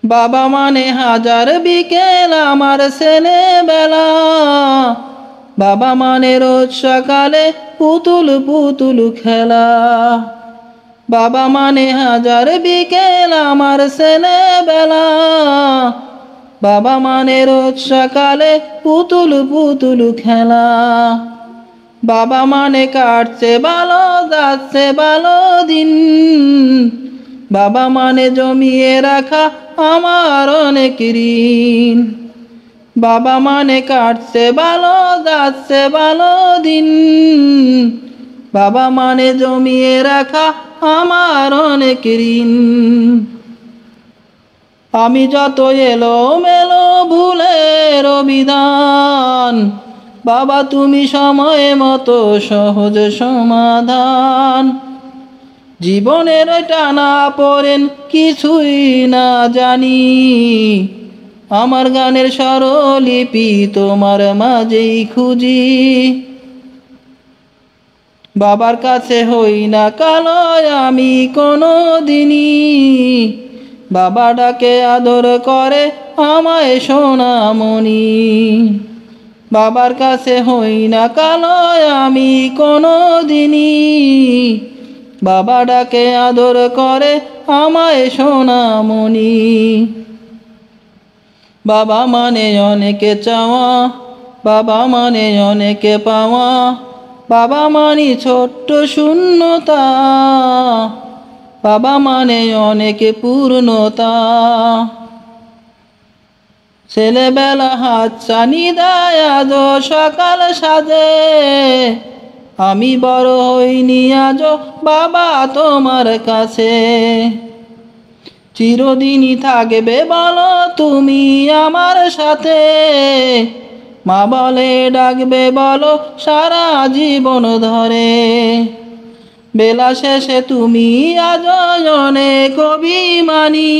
বাবা মানে হাজার বিকেল আমার ছেলেবেলা। বাবা মানে রোজ সকালে পুতুল পুতুল খেলা। বাবা মানে হাজার বিকেল আমার ছেলেবেলা। বাবা মানে রোজ সকালে পুতুল পুতুল খেলা। বাবা মানে কাটছে ভালো যাচ্ছে ভালো দিন। বাবা মানে জমিয়ে রাখা আমার অনেক ঋণ। বাবা মানে কাটছে ভালো যাচ্ছে ভালো দিন। বাবা মানে জমিয়ে রাখা আমার অনেক ঋণ। আমি যত এলো মেলো ভুলের বিধান, বাবা তুমি সময় মতো সহজ সমাধান। জীবনের টানা পড়েন কিছুই না জানি, আমার গানের স্বরলিপি তোমার মাঝেই খুঁজি। বাবার কাছে হই না কালো আমি কোনো দিনই, বাবা ডাকে আদর করে আমায় সোনামণি। বাবার কাছে হই না কালো আমি কোনো দিনই, বাবা ডাকে আদর করে আমায় সোনামণি। বাবা মানে অনেকে চাওয়া, বাবা মানে অনেকে পাওয়া। বাবা মানে ছোট্ট শূন্যতা, বাবা মানে অনেকে পূর্ণতা। ছেলেবেলা হাতছানি দেয় আজ সকাল সাজে, আমি বড় হইনি আজ বাবা তোমার কাছে। চিরদিনই থাকবে বলো তুমি আমার সাথে, মা বলে ডাকবে বলো সারা জীবন ধরে। বেলা শেষে তুমি আজ অনেক অভিমানী,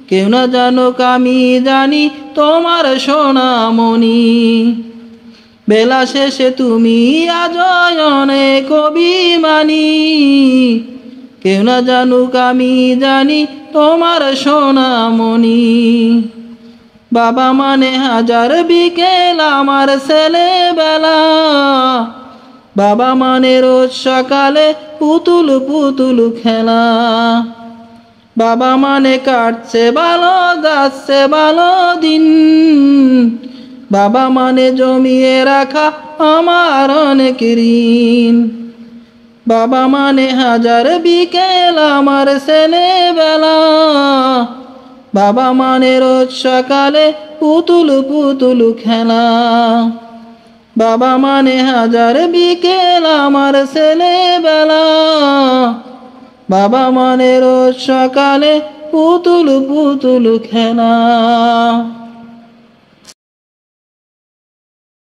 কেউ না জানুক আমি জানি তোমার সোনামণি। বেলা শেষে তুমি আজ অনেক অভিমানী, কেউ না জানুক আমি জানি তোমার সোনামণি। বাবা মানে হাজার বিকেল আমার ছেলেবেলা। বাবা মানে রোজ সকালে পুতুল পুতুল খেলা। বাবা মানে কাটছে ভালো যাচ্ছে ভালো দিন। বাবা মানে জমিয়ে রাখা আমার অনেক ঋণ। বাবা মানে হাজার বিকেল আমার ছেলেবেলা। বাবা মানে রোজ সকালে পুতুল পুতুল খেলা। বাবা মানে হাজার বিকেল আমার ছেলেবেলা। বাবা মানে রোজ সকালে পুতুল পুতুল খেলা।